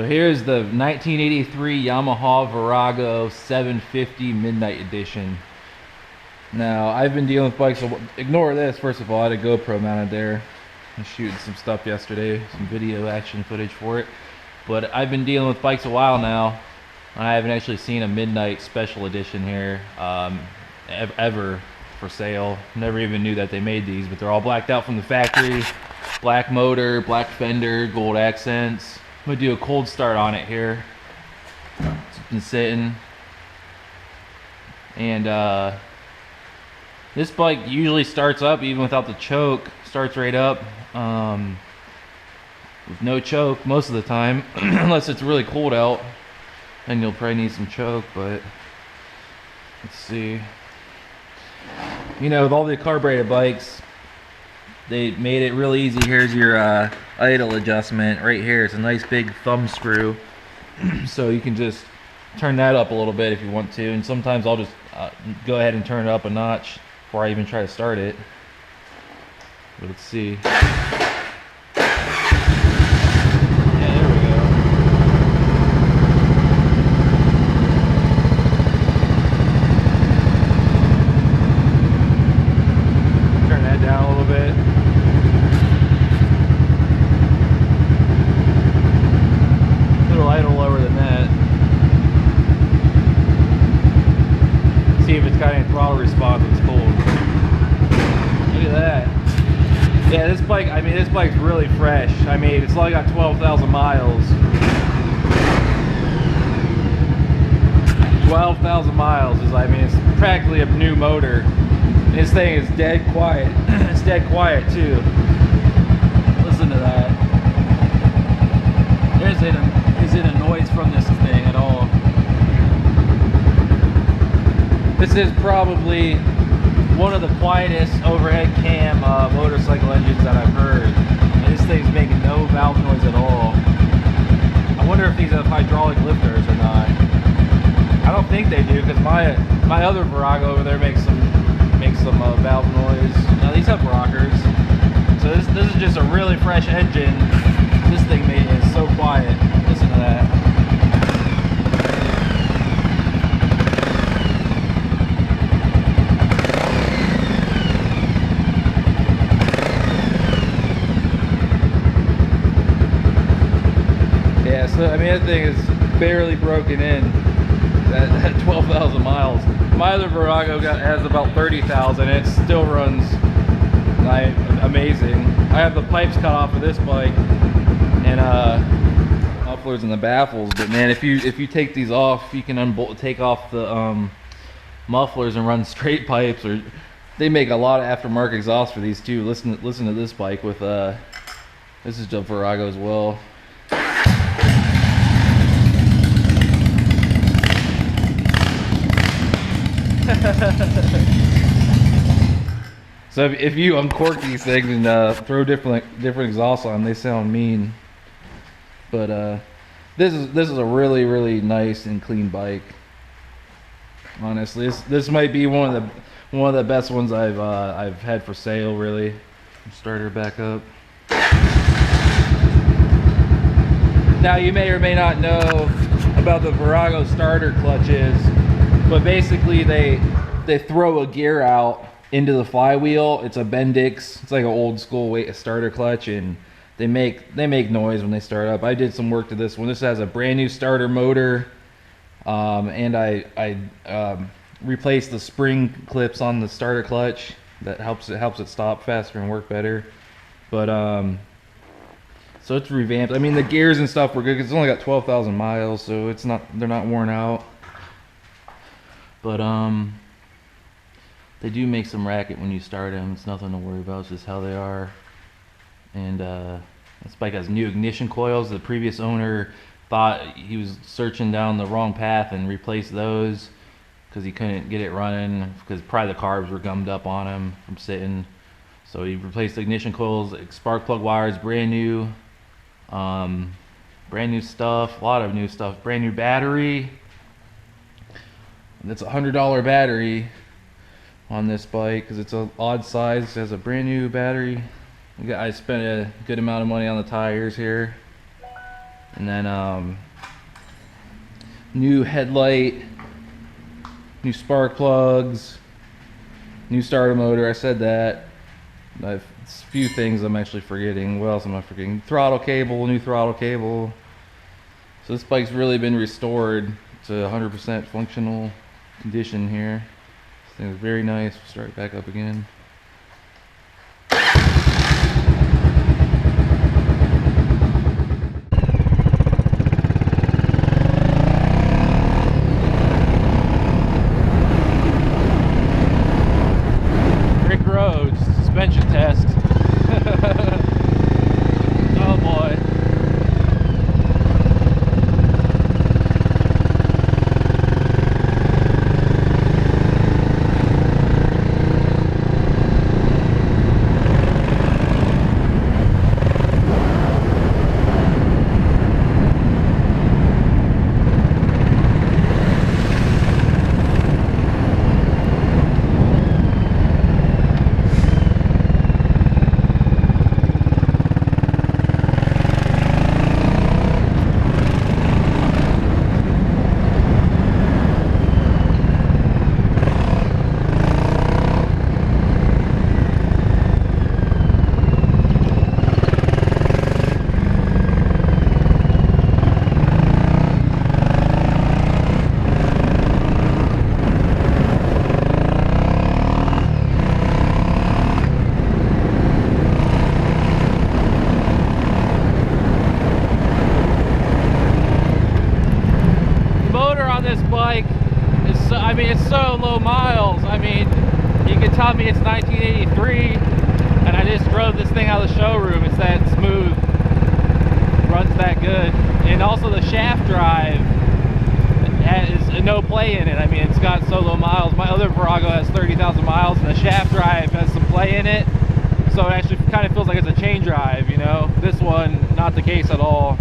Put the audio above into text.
So here's the 1983 Yamaha Virago 750 Midnight Edition. Now, I've been dealing with bikes, so ignore this, first of all. I had a GoPro mounted there. I was shooting some stuff yesterday, some video action footage for it. But I've been dealing with bikes a while now, and I haven't actually seen a Midnight Special Edition here ever for sale. Never even knew that they made these, but they're all blacked out from the factory. Black motor, black fender, gold accents. I'm gonna do a cold start on it here. It's been sitting. And this bike usually starts up even without the choke. Starts right up with no choke most of the time, unless it's really cold out, and you'll probably need some choke. But let's see. You know, with all the carbureted bikes, they made it really easy. Here's your idle adjustment right here. It's a nice big thumb screw, so you can just turn that up a little bit if you want to. And sometimes I'll just go ahead and turn it up a notch before I even try to start it. But let's see. Throttle response is cool. Look at that. Yeah, this bike, I mean, this bike's really fresh. I mean, it's only got 12,000 miles. 12,000 miles is, I mean, it's practically a new motor. This thing is dead quiet. It's dead quiet too. Listen to that. There isn't a noise from this thing at all. This is probably one of the quietest overhead cam motorcycle engines that I've heard. And this thing's making no valve noise at all. I wonder if these have hydraulic lifters or not. I don't think they do, because my other Virago over there makes some valve noise. Now these have rockers. So this is just a really fresh engine. This thing is so quiet. Listen to that. Yeah, so I mean, that thing is barely broken in at 12,000 miles. My other Virago has about 30,000. It still runs amazing. I have the pipes cut off of this bike and mufflers and the baffles. But man, if you take these off, you can take off the mufflers and run straight pipes. Or they make a lot of aftermarket exhaust for these too. Listen to this bike with this is the Virago as well. So if you uncork these things and throw different exhausts on them, they sound mean. But this is a really nice and clean bike. Honestly, this might be one of the best ones I've had for sale. Really. Start her back up. Now you may or may not know about the Virago starter clutches, but basically they throw a gear out into the flywheel. It's a Bendix. It's like an old school starter clutch, and they make noise when they start up. I did some work to this one. This has a brand new starter motor, and I replaced the spring clips on the starter clutch. That helps it stop faster and work better. But so it's revamped. I mean, the gears and stuff were good because it's only got 12,000 miles, so they're not worn out. But they do make some racket when you start them. It's nothing to worry about. It's just how they are. And this bike has new ignition coils. The previous owner thought he was searching down the wrong path and replaced those because he couldn't get it running because probably the carbs were gummed up on him from sitting. So he replaced the ignition coils, spark plug wires, brand new stuff, a lot of new stuff, brand new battery. That's a $100 battery on this bike because it's an odd size. It has a brand new battery. I spent a good amount of money on the tires here. And then new headlight, new spark plugs, new starter motor. I said that. It's a few things I'm actually forgetting. What else am I forgetting? Throttle cable, new throttle cable. So this bike's really been restored to 100% functional condition here. This thing is very nice. We'll start it back up again. Suspension test. Oh boy. Bike is so, I mean, it's so low miles. I mean, you can tell me it's 1983 and I just drove this thing out of the showroom. It's that smooth, runs that good. And also the shaft drive has no play in it. I mean, it's got so low miles. My other Virago has 30,000 miles and the shaft drive has some play in it, so it actually kind of feels like it's a chain drive, you know. This one, not the case at all.